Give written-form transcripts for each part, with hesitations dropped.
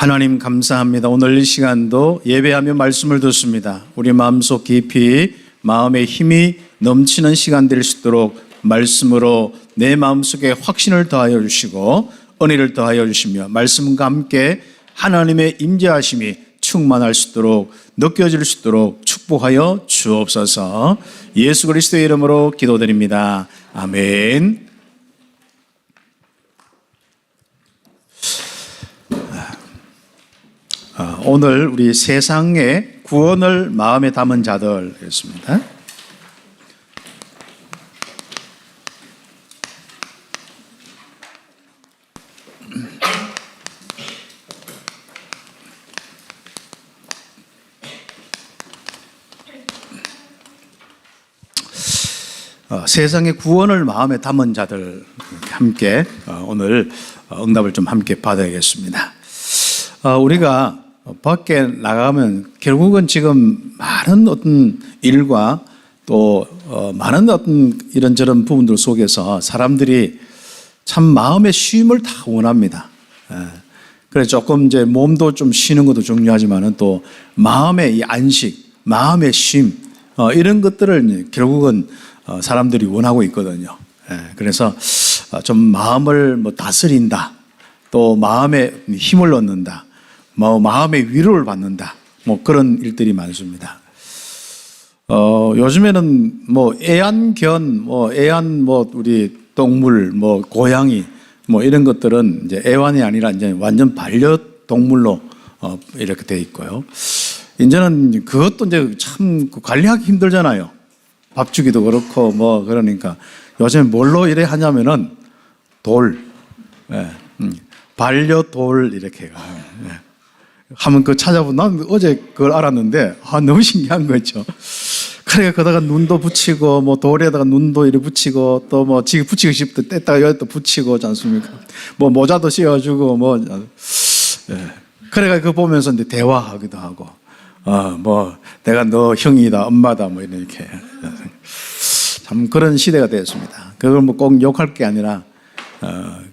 하나님 감사합니다. 오늘 이 시간도 예배하며 말씀을 듣습니다. 우리 마음속 깊이 마음의 힘이 넘치는 시간 될 수 있도록 말씀으로 내 마음속에 확신을 더하여 주시고 은혜를 더하여 주시며 말씀과 함께 하나님의 임재하심이 충만할 수 있도록 느껴질 수 있도록 축복하여 주옵소서. 예수 그리스도의 이름으로 기도드립니다. 아멘. 오늘 우리 세상의 구원을 마음에 담은 자들이었습니다. 세상의 구원을 마음에 담은 자들 함께 오늘 응답을 좀 함께 받아야겠습니다. 우리가 밖에 나가면 결국은 지금 많은 어떤 일과 또 많은 어떤 이런저런 부분들 속에서 사람들이 참 마음의 쉼을 다 원합니다. 그래서 조금 이제 몸도 좀 쉬는 것도 중요하지만은 또 마음의 이 안식, 마음의 쉼 이런 것들을 결국은 사람들이 원하고 있거든요. 그래서 좀 마음을 다스린다, 또 마음에 힘을 얻는다, 마음의 위로를 받는다, 그런 일들이 많습니다. 요즘에는 애완견, 우리 동물, 고양이, 이런 것들은 이제 애완이 아니라 이제 완전 반려동물로 이렇게 돼 있고요. 이제는 그것도 이제 참 관리하기 힘들잖아요. 밥 주기도 그렇고, 그러니까 요즘 뭘로 이래 하냐면은 반려돌 이렇게 하면 찾아보면 난 어제 그걸 알았는데 너무 신기한 거죠. 그러니까 거기다가 눈도 붙이고 돌에다가 눈도 이렇게 붙이고 또 지금 붙이고 싶을 때 뗐다가 여기 또 붙이고 그렇지 않습니까? 모자도 씌워주고 그래가 그거 보면서 이제 대화하기도 하고 내가 너 형이다 엄마다 이렇게 참 그런 시대가 되었습니다. 그걸 꼭 욕할 게 아니라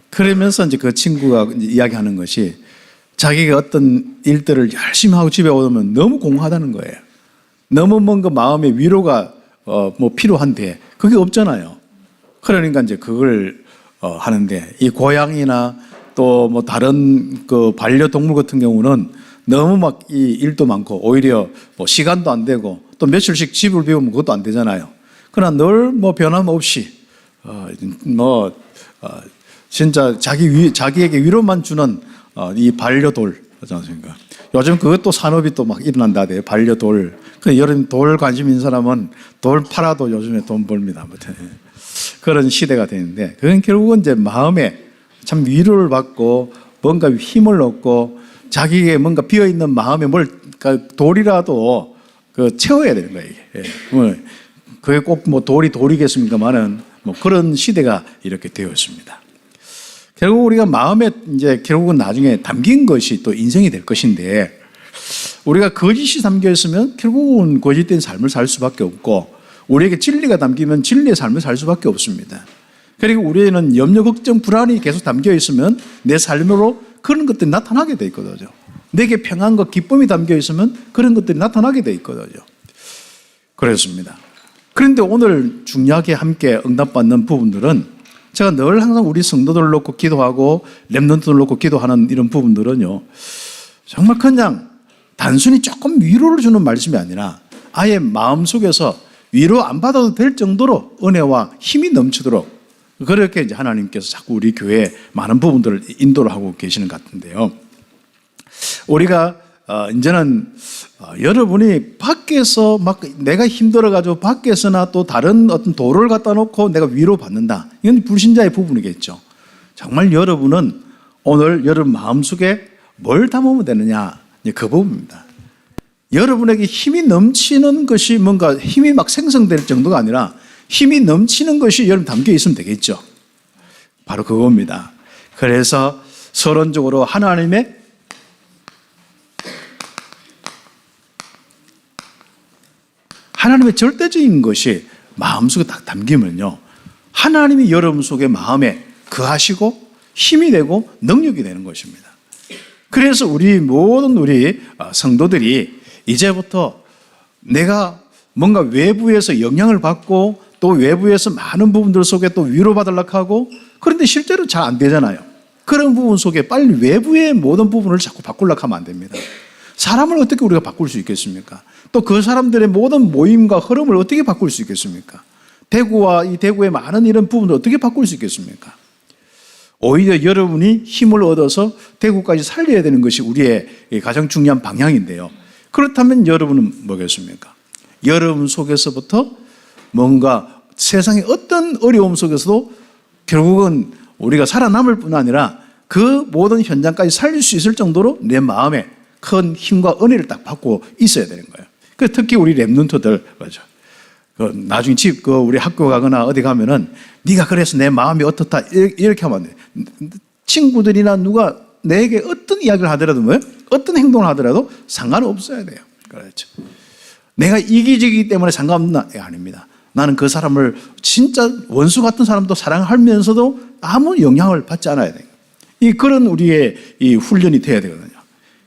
그러면서 이제 그 친구가 이야기하는 것이 자기가 어떤 일들을 열심히 하고 집에 오면 너무 공허하다는 거예요. 너무 뭔가 마음의 위로가 필요한데 그게 없잖아요. 그러니까 이제 그걸 하는데 이 고양이나 또 다른 그 반려동물 같은 경우는 너무 이 일도 많고 오히려 시간도 안 되고 또 며칠씩 집을 비우면 그것도 안 되잖아요. 그러나 늘 변함없이 진짜 자기에게 위로만 주는 이 반려돌, 그렇지 않습니까? 요즘 그것도 산업이 또 일어난다대요. 반려돌. 여름 돌 관심 있는 사람은 돌 팔아도 요즘에 돈 벌입니다. 아무튼 그런 시대가 되는데 그건 결국은 이제 마음에 참 위로를 받고 뭔가 힘을 얻고 자기에게 뭔가 비어 있는 마음에 돌이라도 채워야 되는 거예요. 이게. 그게 꼭 돌이겠습니까만은 그런 시대가 이렇게 되었습니다. 결국 우리가 마음에 이제 결국은 나중에 담긴 것이 또 인생이 될 것인데 우리가 거짓이 담겨 있으면 결국은 거짓된 삶을 살 수밖에 없고 우리에게 진리가 담기면 진리의 삶을 살 수밖에 없습니다. 그리고 우리는 염려, 걱정, 불안이 계속 담겨 있으면 내 삶으로 그런 것들이 나타나게 돼 있거든요. 내게 평안과 기쁨이 담겨 있으면 그런 것들이 나타나게 돼 있거든요. 그렇습니다. 그런데 오늘 중요하게 함께 응답받는 부분들은 제가 늘 항상 우리 성도들을 놓고 기도하고 렘넌트를 놓고 기도하는 이런 부분들은요, 정말 그냥 단순히 조금 위로를 주는 말씀이 아니라 아예 마음속에서 위로 안 받아도 될 정도로 은혜와 힘이 넘치도록 그렇게 이제 하나님께서 자꾸 우리 교회에 많은 부분들을 인도를 하고 계시는 것 같은데요. 우리가 이제는 여러분이 밖에서 내가 힘들어가지고 밖에서나 또 다른 어떤 도를 갖다 놓고 내가 위로받는다. 이건 불신자의 부분이겠죠. 정말 여러분은 오늘 여러분 마음속에 뭘 담으면 되느냐. 그 부분입니다. 여러분에게 힘이 넘치는 것이 뭔가 힘이 생성될 정도가 아니라 힘이 넘치는 것이 여러분 담겨 있으면 되겠죠. 바로 그겁니다. 그래서 서론적으로 하나님의 절대적인 것이 마음속에 딱 담기면요, 하나님이 여러분 속에 마음에 거하시고 힘이 되고 능력이 되는 것입니다. 그래서 모든 우리 성도들이 이제부터 내가 뭔가 외부에서 영향을 받고 또 외부에서 많은 부분들 속에 또 위로받으려고 하고 그런데 실제로 잘 안 되잖아요. 그런 부분 속에 빨리 외부의 모든 부분을 자꾸 바꾸려고 하면 안 됩니다. 사람을 어떻게 우리가 바꿀 수 있겠습니까? 또 그 사람들의 모든 모임과 흐름을 어떻게 바꿀 수 있겠습니까? 대구와 이 대구의 많은 이런 부분을 어떻게 바꿀 수 있겠습니까? 오히려 여러분이 힘을 얻어서 대구까지 살려야 되는 것이 우리의 가장 중요한 방향인데요. 그렇다면 여러분은 뭐겠습니까? 여러분 속에서부터 뭔가 세상의 어떤 어려움 속에서도 결국은 우리가 살아남을 뿐 아니라 그 모든 현장까지 살릴 수 있을 정도로 내 마음에 큰 힘과 은혜를 딱 받고 있어야 되는 거예요. 특히 우리 랩런트들, 그렇죠. 나중에 우리 학교 가거나 어디 가면은 네가 그래서 내 마음이 어떻다 이렇게 하면 안 돼. 친구들이나 누가 내게 어떤 이야기를 하더라도 뭐예요? 어떤 행동을 하더라도 상관없어야 돼요. 그렇죠. 내가 이기적이기 때문에 상관없나? 아닙니다. 나는 그 사람을 진짜 원수 같은 사람도 사랑하면서도 아무 영향을 받지 않아야 돼요. 그런 우리의 이 훈련이 돼야 되거든요.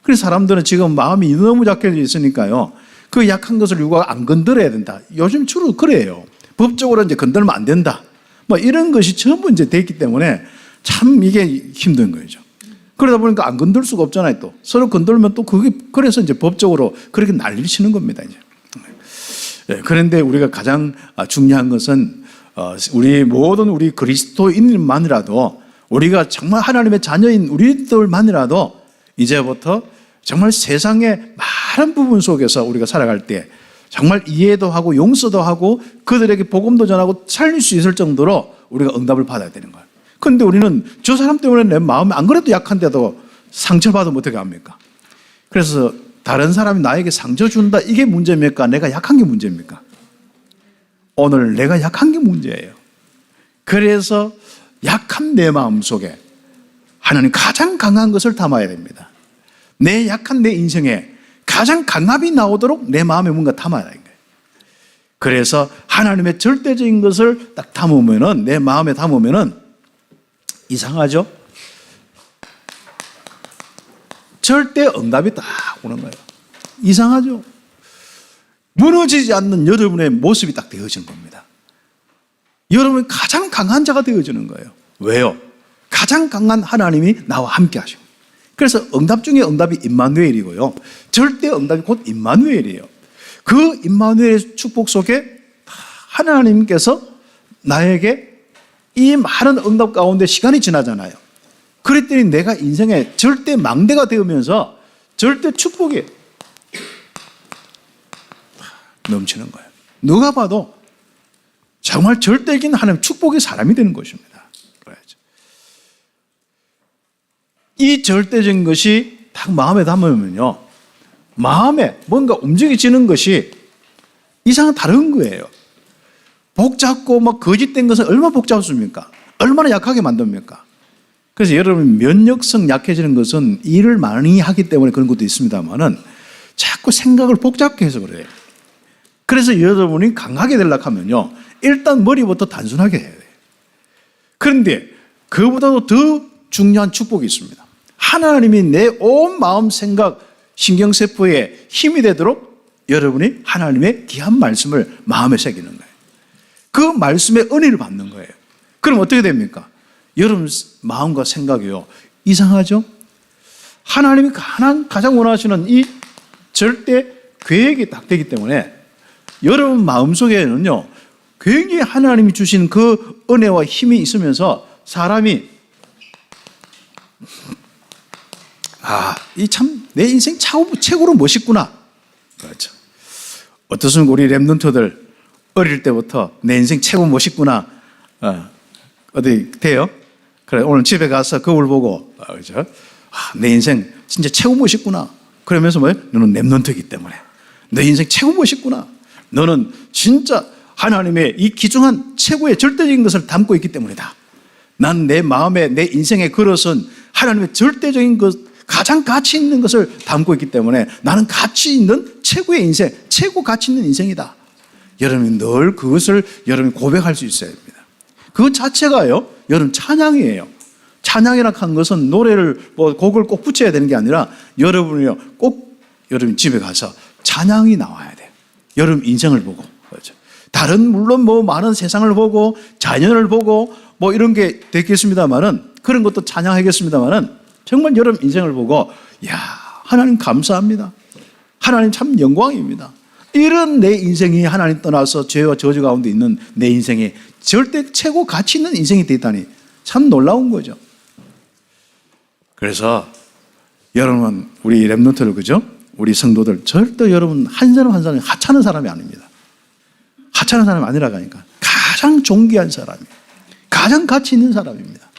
그래서 사람들은 지금 마음이 너무 약해져 있으니까요. 그 약한 것을 누가 안 건드려야 된다. 요즘 주로 그래요. 법적으로 이제 건들면 안 된다. 뭐 이런 것이 전부 이제 됐기 때문에 참 이게 힘든 거죠. 그러다 보니까 안 건들 수가 없잖아요. 또 서로 건들면 또 그래서 이제 법적으로 그렇게 난리를 치는 겁니다. 이제. 그런데 우리가 가장 중요한 것은 모든 우리 그리스도인만이라도 우리가 정말 하나님의 자녀인 우리들만이라도 이제부터 정말 세상의 많은 부분 속에서 우리가 살아갈 때 정말 이해도 하고 용서도 하고 그들에게 복음도 전하고 살릴 수 있을 정도로 우리가 응답을 받아야 되는 거예요. 그런데 우리는 저 사람 때문에 내 마음이 안 그래도 약한데도 상처받으면 어떻게 합니까? 그래서 다른 사람이 나에게 상처 준다 이게 문제입니까? 내가 약한 게 문제입니까? 오늘 내가 약한 게 문제예요. 그래서 약한 내 마음 속에 하나님 가장 강한 것을 담아야 됩니다. 내 약한 내 인생에 가장 강압이 나오도록 내 마음에 뭔가 담아야 되는 거예요. 그래서 하나님의 절대적인 것을 딱 담으면은 내 마음에 담으면은 이상하죠? 절대 응답이 딱 오는 거예요. 이상하죠? 무너지지 않는 여러분의 모습이 딱 되어지는 겁니다. 여러분이 가장 강한 자가 되어지는 거예요. 왜요? 가장 강한 하나님이 나와 함께 하시고. 그래서 응답 중에 응답이 임마누엘이고요. 절대 응답이 곧 임마누엘이에요. 그 임마누엘의 축복 속에 하나님께서 나에게 이 많은 응답 가운데 시간이 지나잖아요. 그랬더니 내가 인생에 절대 망대가 되면서 절대 축복이 넘치는 거예요. 누가 봐도 정말 절대적인 하나님 축복의 사람이 되는 것입니다. 이 절대적인 것이 딱 마음에 담으면요. 마음에 뭔가 움직여지는 것이 이상은 다른 거예요. 복잡고 막 거짓된 것은 얼마나 복잡습니까? 얼마나 약하게 만듭니까? 그래서 여러분 면역성 약해지는 것은 일을 많이 하기 때문에 그런 것도 있습니다만은 자꾸 생각을 복잡게 해서 그래요. 그래서 여러분이 강하게 되려고 하면요. 일단 머리부터 단순하게 해야 돼요. 그런데 그보다도 더 중요한 축복이 있습니다. 하나님이 내 온 마음, 생각, 신경세포에 힘이 되도록 여러분이 하나님의 귀한 말씀을 마음에 새기는 거예요. 그 말씀의 은혜를 받는 거예요. 그럼 어떻게 됩니까? 여러분 마음과 생각이요. 이상하죠? 하나님이 가장 원하시는 이 절대 계획이 딱 되기 때문에 여러분 마음속에는요. 굉장히 하나님이 주신 그 은혜와 힘이 있으면서 사람이 이 참 내 인생 최고로 멋있구나. 그렇죠. 어떻습니까? 우리 랩런트들 어릴 때부터 내 인생 최고 멋있구나. 어디 돼요? 그래 오늘 집에 가서 거울 보고 그렇죠? 내 인생 진짜 최고 멋있구나. 그러면서 뭐예요? 너는 랩런트이기 때문에 내 인생 최고 멋있구나. 너는 진짜 하나님의 이 귀중한 최고의 절대적인 것을 담고 있기 때문이다. 난 내 마음에 내 인생의 그릇은 하나님의 절대적인 것 가장 가치 있는 것을 담고 있기 때문에 나는 가치 있는 최고의 인생, 최고 가치 있는 인생이다. 여러분이 늘 그것을 여러분이 고백할 수 있어야 됩니다. 그것 자체가요, 여러분 찬양이에요. 찬양이라 한 것은 노래를 곡을 꼭 붙여야 되는 게 아니라 여러분이요 꼭 여러분 집에 가서 찬양이 나와야 돼요. 여러분 인생을 보고 그렇죠. 다른 물론 많은 세상을 보고 자연을 보고 이런 게 되겠습니다만은 그런 것도 찬양하겠습니다만은 정말 여러분 인생을 보고 야 하나님 감사합니다. 하나님 참 영광입니다. 이런 내 인생이 하나님 떠나서 죄와 저주 가운데 있는 내 인생이 절대 최고 가치 있는 인생이 되다니 참 놀라운 거죠. 그래서 여러분 우리 렘넌트들 그죠? 우리 성도들 절대 여러분 한 사람 한 사람이 하찮은 사람이 아닙니다. 하찮은 사람이 아니라니까 가장 존귀한 사람이에요. 가장 가치 있는 사람입니다.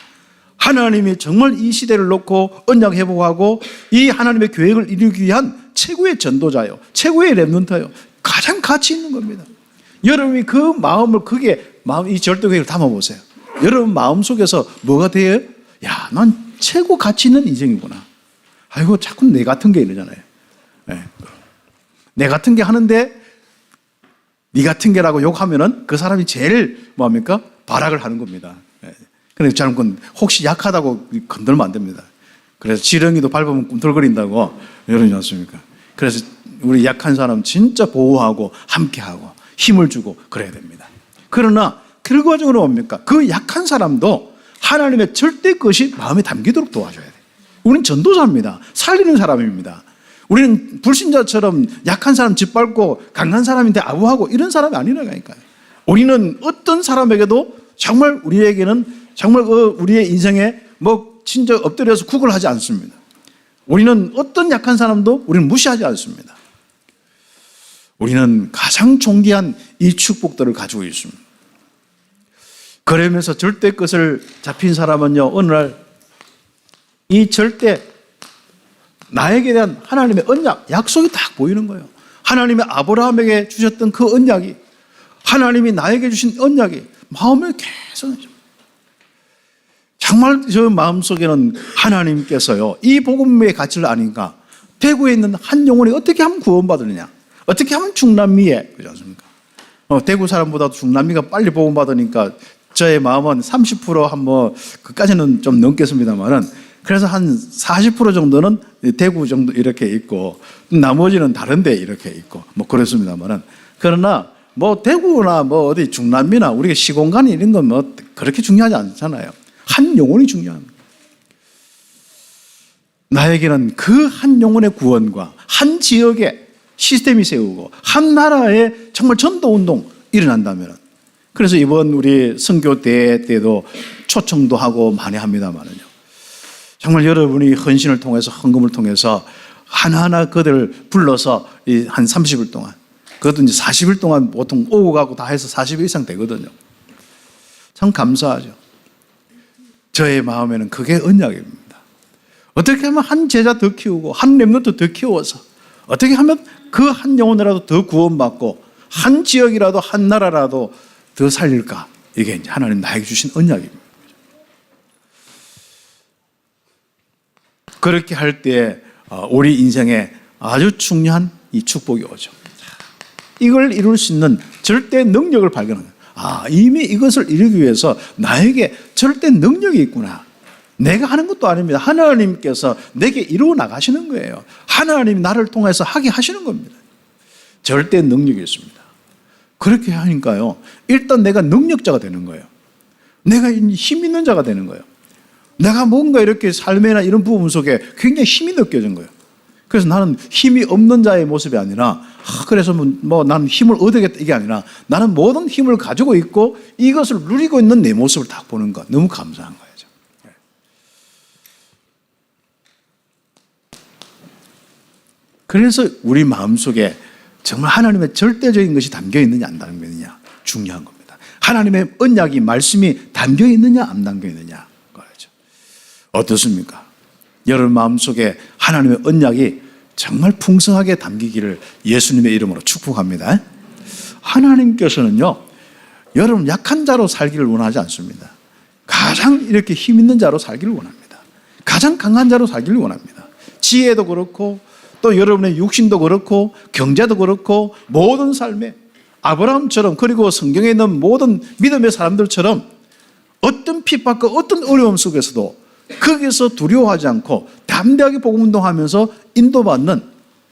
하나님이 정말 이 시대를 놓고 언약 회복하고 이 하나님의 계획을 이루기 위한 최고의 전도자요. 최고의 렘넌트요. 가장 가치 있는 겁니다. 여러분이 그 마음을 이 절도 계획을 담아보세요. 여러분 마음속에서 뭐가 돼요? 야, 난 최고 가치 있는 인생이구나. 아이고 자꾸 내 같은 게 이러잖아요. 네. 내 같은 게 하는데 네 같은 게라고 욕하면은 그 사람이 제일 뭐합니까? 발악을 하는 겁니다. 그런데 저는 혹시 약하다고 건들면 안 됩니다. 그래서 지렁이도 밟으면 꿈틀거린다고 여러분이 않습니까? 그래서 우리 약한 사람 진짜 보호하고 함께하고 힘을 주고 그래야 됩니다. 그러나 결과적으로 뭡니까? 그 약한 사람도 하나님의 절대 것이 마음에 담기도록 도와줘야 돼요. 우리는 전도자입니다. 살리는 사람입니다. 우리는 불신자처럼 약한 사람 짓밟고 강한 사람인데 아부하고 이런 사람이 아니라니까요. 우리는 어떤 사람에게도 정말 우리에게는 정말 우리의 인생에 진짜 엎드려서 구걸 하지 않습니다. 우리는 어떤 약한 사람도 우리는 무시하지 않습니다. 우리는 가장 존귀한 이 축복들을 가지고 있습니다. 그러면서 절대 것을 잡힌 사람은요, 어느 날 이 절대 나에게 대한 하나님의 언약, 약속이 딱 보이는 거예요. 하나님의 아브라함에게 주셨던 그 언약이, 하나님이 나에게 주신 언약이 마음에 계속 정말 저 마음속에는 하나님께서요, 이 복음의 가치를 아니까 대구에 있는 한 영혼이 어떻게 하면 구원받으느냐, 어떻게 하면 중남미에, 그렇지 않습니까? 대구 사람보다도 중남미가 빨리 복음받으니까 저의 마음은 30% 그까지는 좀 넘겠습니다만은 그래서 한 40% 정도는 대구 정도 이렇게 있고 나머지는 다른데 이렇게 있고 그렇습니다만은 그러나 대구나 어디 중남미나 우리가 시공간 이런 건 그렇게 중요하지 않잖아요. 한 영혼이 중요합니다. 나에게는 그 한 영혼의 구원과 한 지역에 시스템이 세우고 한 나라에 정말 전도운동 일어난다면 그래서 이번 우리 선교대회 때도 초청도 하고 많이 합니다만은요. 정말 여러분이 헌신을 통해서 헌금을 통해서 하나하나 그들을 불러서 한 30일 동안 그것도 이제 40일 동안 보통 오고 가고 다 해서 40일 이상 되거든요. 참 감사하죠. 저의 마음에는 그게 언약입니다. 어떻게 하면 한 제자 더 키우고 한 렘넌트 더 키워서 어떻게 하면 그 한 영혼이라도 더 구원받고 한 지역이라도 한 나라라도 더 살릴까? 이게 이제 하나님 나에게 주신 언약입니다. 그렇게 할 때 우리 인생에 아주 중요한 이 축복이 오죠. 이걸 이룰 수 있는 절대 능력을 발견하는 거예요. 이미 이것을 이루기 위해서 나에게 절대 능력이 있구나. 내가 하는 것도 아닙니다. 하나님께서 내게 이루어 나가시는 거예요. 하나님이 나를 통해서 하게 하시는 겁니다. 절대 능력이 있습니다. 그렇게 하니까요, 일단 내가 능력자가 되는 거예요. 내가 힘 있는 자가 되는 거예요. 내가 뭔가 이렇게 삶이나 이런 부분 속에 굉장히 힘이 느껴진 거예요. 그래서 나는 힘이 없는 자의 모습이 아니라 그래서 나는 힘을 얻어야겠다 이게 아니라 나는 모든 힘을 가지고 있고 이것을 누리고 있는 내 모습을 딱 보는 거 너무 감사한 거예요. 그래서 우리 마음속에 정말 하나님의 절대적인 것이 담겨 있느냐 안 담겨 있느냐 중요한 겁니다. 하나님의 언약이 말씀이 담겨 있느냐 안 담겨 있느냐 그거죠. 어떻습니까? 여러분 마음속에 하나님의 언약이 정말 풍성하게 담기기를 예수님의 이름으로 축복합니다. 하나님께서는요, 여러분 약한 자로 살기를 원하지 않습니다. 가장 이렇게 힘 있는 자로 살기를 원합니다. 가장 강한 자로 살기를 원합니다. 지혜도 그렇고 또 여러분의 육신도 그렇고 경제도 그렇고 모든 삶에 아브라함처럼 그리고 성경에 있는 모든 믿음의 사람들처럼 어떤 핍박과 어떤 어려움 속에서도 거기서 두려워하지 않고 담대하게 복음운동하면서 인도받는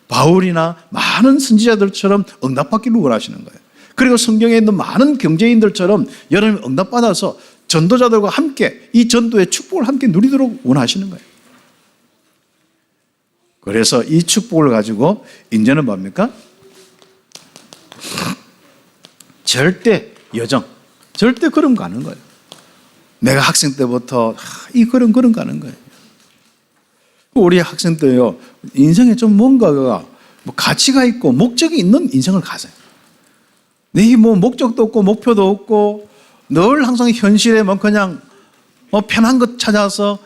바울이나 많은 선지자들처럼 응답받기를 원하시는 거예요. 그리고 성경에 있는 많은 경제인들처럼 여러분이 응답받아서 전도자들과 함께 이 전도의 축복을 함께 누리도록 원하시는 거예요. 그래서 이 축복을 가지고 이제는 뭡니까? 절대 여정, 절대 걸음 가는 거예요. 내가 학생 때부터 이 걸음 가는 거예요. 우리 학생 때요, 인생에 좀 뭔가가 가치가 있고 목적이 있는 인생을 가세요. 네, 목적도 없고 목표도 없고 늘 항상 현실에 그냥 편한 것 찾아서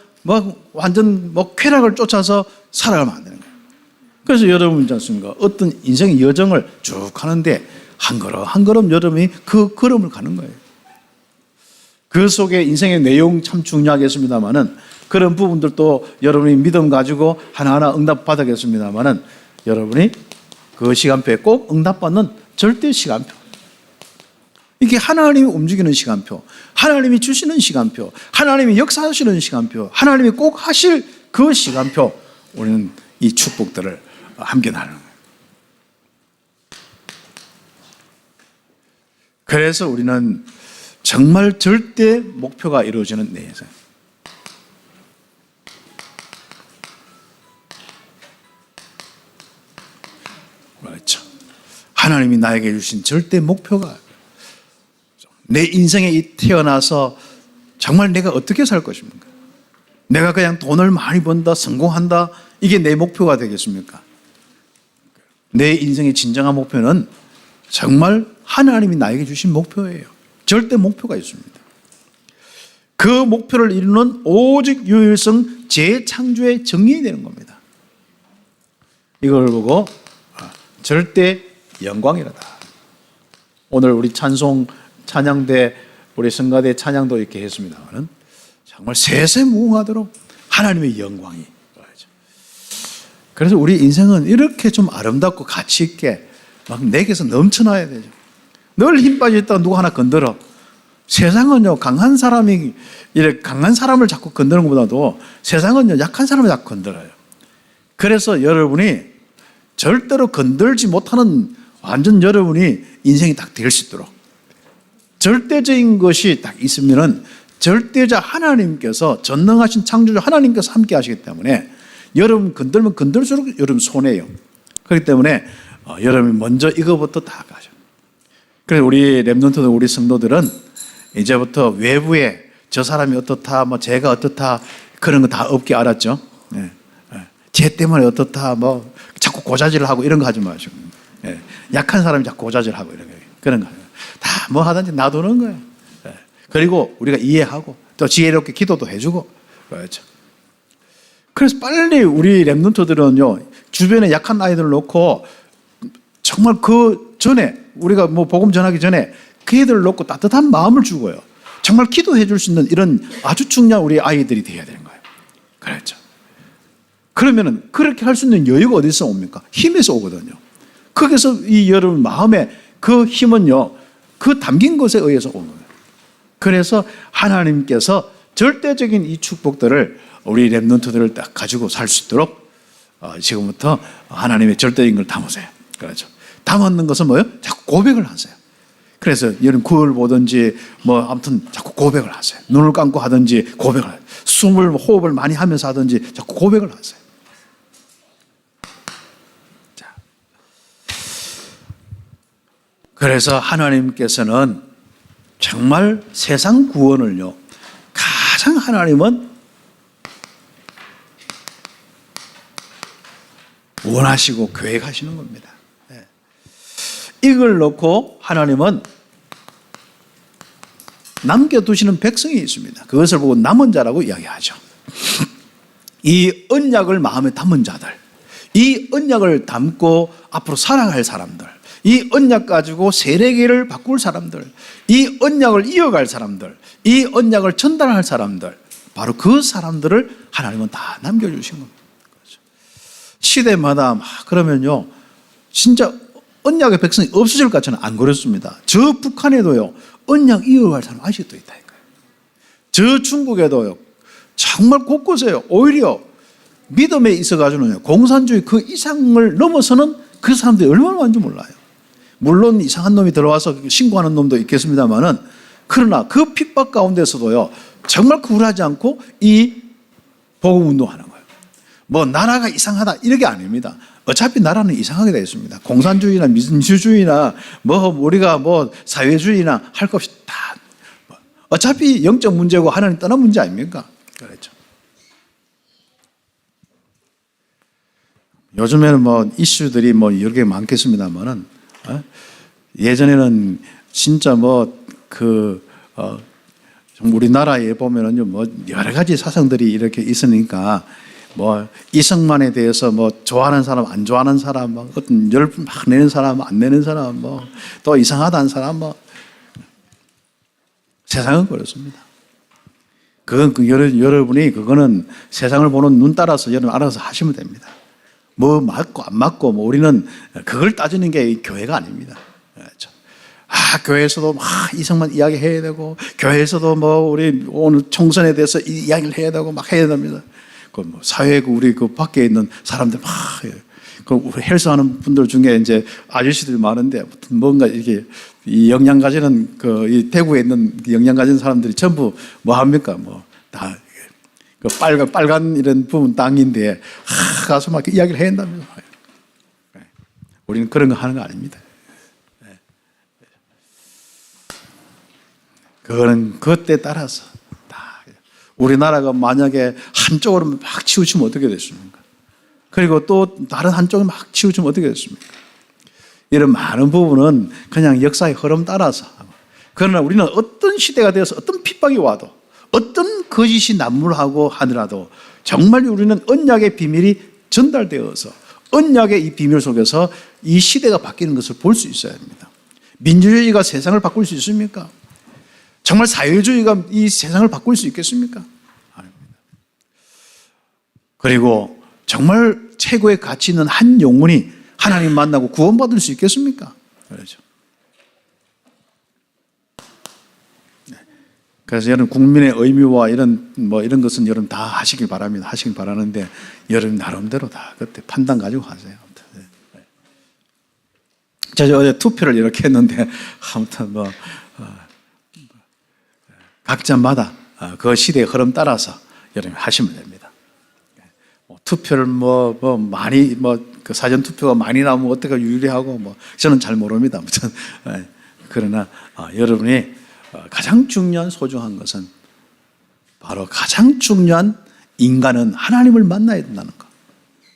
완전 쾌락을 쫓아서 살아가면 안 되는 거예요. 그래서 여러분 있지 않습니까? 어떤 인생의 여정을 쭉 하는데 한 걸음 한 걸음 여러분이 그 걸음을 가는 거예요. 그 속에 인생의 내용 참 중요하겠습니다만은 그런 부분들도 여러분이 믿음 가지고 하나하나 응답 받아겠습니다만은 여러분이 그 시간표에 꼭 응답받는 절대 시간표. 이게 하나님이 움직이는 시간표, 하나님이 주시는 시간표, 하나님이 역사하시는 시간표, 하나님이 꼭 하실 그 시간표, 우리는 이 축복들을 함께 나누는 거예요. 그래서 우리는 정말 절대 목표가 이루어지는 내 인생. 그렇죠. 하나님이 나에게 주신 절대 목표가 내 인생에 태어나서 정말 내가 어떻게 살 것입니까? 내가 그냥 돈을 많이 번다, 성공한다, 이게 내 목표가 되겠습니까? 내 인생의 진정한 목표는 정말 하나님이 나에게 주신 목표예요. 절대 목표가 있습니다. 그 목표를 이루는 오직 유일성 재창조의 정리가 되는 겁니다. 이걸 보고 절대 영광이라다. 오늘 우리 찬양대 우리 성가대 찬양도 이렇게 했습니다만 정말 세세무궁하도록 하나님의 영광이. 그래서 우리 인생은 이렇게 좀 아름답고 가치 있게 막 내게서 넘쳐나야 되죠. 늘 힘 빠져 있다가 누구 하나 건드려. 세상은요, 강한 사람이 이렇게 강한 사람을 자꾸 건드는 것보다도 세상은요, 약한 사람을 자꾸 건드려요. 그래서 여러분이 절대로 건들지 못하는 완전 여러분이 인생이 딱 될 수 있도록 절대적인 것이 딱 있으면은 절대자 하나님께서 전능하신 창조주 하나님께서 함께 하시기 때문에 여러분 건들면 건들수록 여러분 손해요. 그렇기 때문에 여러분이 먼저 이거부터 다 가죠. 그래서 우리 렘넌트들, 우리 성도들은 이제부터 외부에 저 사람이 어떻다, 제가 어떻다 그런 거 다 없게 알았죠. 네. 쟤 때문에 어떻다, 자꾸 고자질을 하고 이런 거 하지 마시고, 네. 약한 사람이 자꾸 고자질하고 이런 거 그런 거 다 하든지 놔두는 거예요. 네. 그리고 우리가 이해하고 또 지혜롭게 기도도 해주고 그렇죠. 그래서 빨리 우리 렘넌트들은요 주변에 약한 아이들을 놓고 정말 그 전에 우리가 복음 전하기 전에 그 애들을 놓고 따뜻한 마음을 주고요. 정말 기도해 줄 수 있는 이런 아주 중요한 우리 아이들이 되어야 되는 거예요. 그렇죠. 그러면은 그렇게 할 수 있는 여유가 어디서 옵니까? 힘에서 오거든요. 거기서 이 여러분 마음에 그 힘은요, 그 담긴 것에 의해서 오는 거예요. 그래서 하나님께서 절대적인 이 축복들을 우리 렘넌트들을 딱 가지고 살 수 있도록 지금부터 하나님의 절대적인 걸 담으세요. 그렇죠. 담는 것은 뭐예요? 자꾸 고백을 하세요. 그래서 여러분 그걸 보든지 아무튼 자꾸 고백을 하세요. 눈을 감고 하든지 고백을 하세요. 호흡을 많이 하면서 하든지 자꾸 고백을 하세요. 자. 그래서 하나님께서는 정말 세상 구원을요, 가장 하나님은 원하시고 계획하시는 겁니다. 이걸 놓고 하나님은 남겨두시는 백성이 있습니다. 그것을 보고 남은 자라고 이야기하죠. 이 언약을 마음에 담은 자들, 이 언약을 담고 앞으로 살아갈 사람들, 이 언약 가지고 세례계를 바꿀 사람들, 이 언약을 이어갈 사람들, 이 언약을 전달할 사람들, 바로 그 사람들을 하나님은 다 남겨주신 겁니다. 시대마다 그러면요, 진짜 언약의 백성이 없어질 것 같지는 안 그렇습니다. 저 북한에도요, 언약 이어갈 사람 아직도 있다니까요. 저 중국에도요, 정말 곳곳에 오히려 믿음에 있어가지고는 공산주의 그 이상을 넘어서는 그 사람들이 얼마나 많은지 몰라요. 물론 이상한 놈이 들어와서 신고하는 놈도 있겠습니다만은, 그러나 그 핍박 가운데서도요, 정말 굴하지 않고 이 복음 운동하는 거예요. 뭐 나라가 이상하다 이런 게 아닙니다. 어차피 나라는 이상하게 되어 있습니다. 공산주의나 민주주의나 뭐 우리가 뭐 사회주의나 할 것 없이 다 어차피 영적 문제고 하나님 떠난 문제 아닙니까? 그렇죠. 요즘에는 뭐 이슈들이 뭐 여러 개 많겠습니다만은, 예전에는 진짜 우리나라에 보면은요, 뭐 여러 가지 사상들이 이렇게 있으니까, 뭐 이승만에 대해서 뭐 좋아하는 사람, 안 좋아하는 사람, 뭐 어떤 열을 막 내는 사람, 안 내는 사람, 뭐 또 이상하다는 사람, 뭐 세상은 그렇습니다. 그건 여러분이 그거는 세상을 보는 눈 따라서 여러분 알아서 하시면 됩니다. 뭐 맞고 안 맞고, 뭐 우리는 그걸 따지는 게 교회가 아닙니다. 그렇죠. 교회에서도 막 이성만 이야기해야 되고, 교회에서도 뭐 우리 오늘 총선에 대해서 이야기를 해야 되고 막 해야 됩니다. 뭐 사회 우리 그 밖에 있는 사람들 막 헬스하는 분들 중에 이제 아저씨들이 많은데, 뭔가 이렇게 이 영양 가지는 이 대구에 있는 영양 가진 사람들이 전부 뭐 합니까? 뭐 다 그 빨간 이런 부분 땅인데 가서 막 이야기를 해야 한다면서. 우리는 그런 거 하는 거 아닙니다. 그거는 그때 따라서 다. 우리나라가 만약에 한쪽으로 막 치우치면 어떻게 됐습니까? 그리고 또 다른 한쪽에 막 치우치면 어떻게 됐습니까? 이런 많은 부분은 그냥 역사의 흐름 따라서. 그러나 우리는 어떤 시대가 되어서 어떤 핍박이 와도, 어떤 거짓이 난무하고 하더라도 정말 우리는 언약의 비밀이 전달되어서 언약의 이 비밀 속에서 이 시대가 바뀌는 것을 볼 수 있어야 합니다. 민주주의가 세상을 바꿀 수 있습니까? 정말 사회주의가 이 세상을 바꿀 수 있겠습니까? 아닙니다. 그리고 정말 최고의 가치 있는 한 영혼이 하나님 만나고 구원받을 수 있겠습니까? 그렇죠. 그래서 여러분 국민의 의미와 이런 것은 여러분 다 하시길 바랍니다. 하시길 바라는데 여러분 나름대로 다 그때 판단 가지고 하세요. 제가 어제 투표를 이렇게 했는데 아무튼 각자마다 그 시대의 흐름 따라서 여러분 하시면 됩니다. 투표를 많이 그 사전 투표가 많이 나오면 어떻게 유리하고 저는 잘 모릅니다. 아무튼 그러나 여러분이 가장 중요한 소중한 것은 바로 가장 중요한 인간은 하나님을 만나야 된다는 것.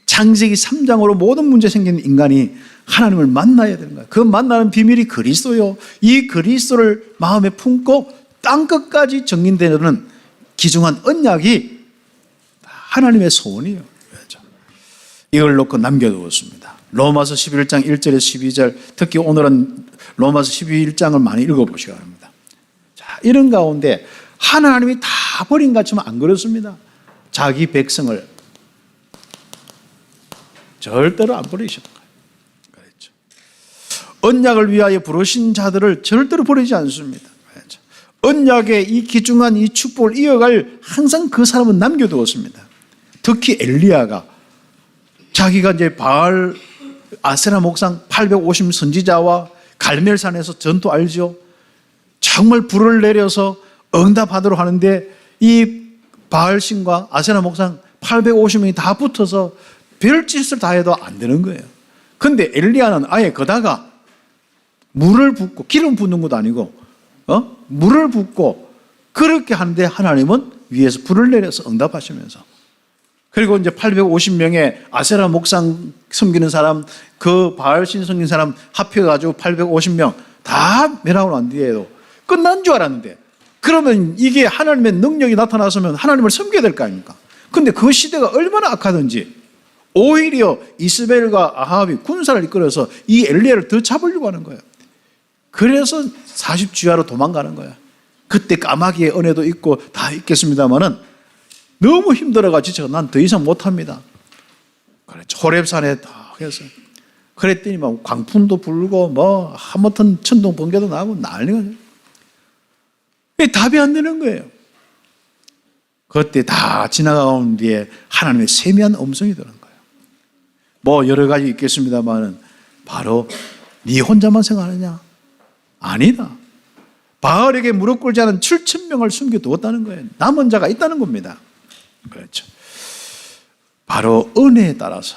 창세기 3장으로 모든 문제 생기는 인간이 하나님을 만나야 되는 거예요. 그 만나는 비밀이 그리스도요. 이 그리스도를 마음에 품고 땅끝까지 정인되는 귀중한 언약이 하나님의 소원이에요. 이걸 놓고 남겨두었습니다. 로마서 11장 1절에서 12절, 특히 오늘은 로마서 11장을 많이 읽어보시기 바랍니다. 자, 이런 가운데 하나님이 다 버린 것처럼 안 그렇습니다. 자기 백성을 절대로 안 버리셨던 거예요. 그렇죠. 언약을 위하여 부르신 자들을 절대로 버리지 않습니다. 그렇죠. 언약의 이 귀중한 이 축복을 이어갈 항상 그 사람은 남겨두었습니다. 특히 엘리야가 자기가 이제 바알 아세라 목상 850 선지자와 갈멜산에서 전투 알죠? 정말 불을 내려서 응답하도록 하는데 이 바알 신과 아세라 목상 850명이 다 붙어서 별짓을 다 해도 안 되는 거예요. 그런데 엘리야는 아예 거다가 물을 붓고, 기름 붓는 것도 아니고 물을 붓고 그렇게 하는데 하나님은 위에서 불을 내려서 응답하시면서, 그리고 이제 850명의 아세라 목상 섬기는 사람, 그 바알신 섬기는 사람 합해가지고 850명 다 멸하고 난 뒤에도 끝난 줄 알았는데, 그러면 이게 하나님의 능력이 나타났으면 하나님을 섬겨야 될 거 아닙니까? 근데 그 시대가 얼마나 악하든지 오히려 이스벨과 아합이 군사를 이끌어서 이 엘리야를 더 잡으려고 하는 거예요. 그래서 40주야로 도망가는 거야. 그때 까마귀의 은혜도 있고 다 있겠습니다만은 너무 힘들어가지고 난 더 이상 못합니다. 그래, 호렙산에 다 해서 그랬더니 막 광풍도 불고 하마튼 천둥 번개도 나고 난리가 나요. 답이 안 되는 거예요. 그때 다 지나가온 뒤에 하나님의 세미한 음성이 드는 거예요. 뭐 여러 가지 있겠습니다만 바로 네 혼자만 생각하느냐? 아니다. 바알에게 무릎 꿇지 않은 7,000명을 숨겨두었다는 거예요. 남은 자가 있다는 겁니다. 그렇죠. 바로 은혜에 따라서,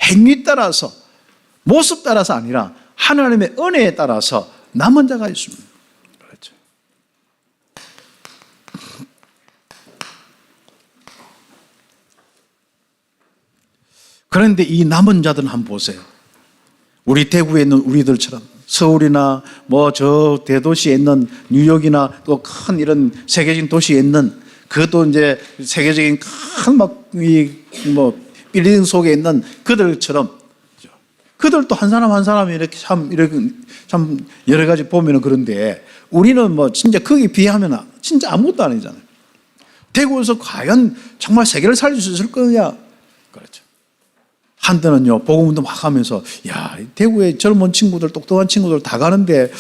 행위 따라서, 모습 따라서 아니라 하나님의 은혜에 따라서 남은 자가 있습니다. 그렇죠. 그런데 이 남은 자들은 한번 보세요. 우리 대구에 있는 우리들처럼 서울이나 뭐 저 대도시에 있는 뉴욕이나 또 큰 이런 세계적인 도시에 있는 그것도 이제 세계적인 큰 막 뭐 빌딩 속에 있는 그들처럼 그들도 한 사람 한 사람이 이렇게 참 여러 가지 보면은 그런데 우리는 뭐 진짜 거기에 비하면 진짜 아무것도 아니잖아요. 대구에서 과연 정말 세계를 살릴 수 있을 거냐? 그렇죠. 한때는요, 복음운동 막 하면서, 야, 대구에 젊은 친구들, 똑똑한 친구들 다 가는데,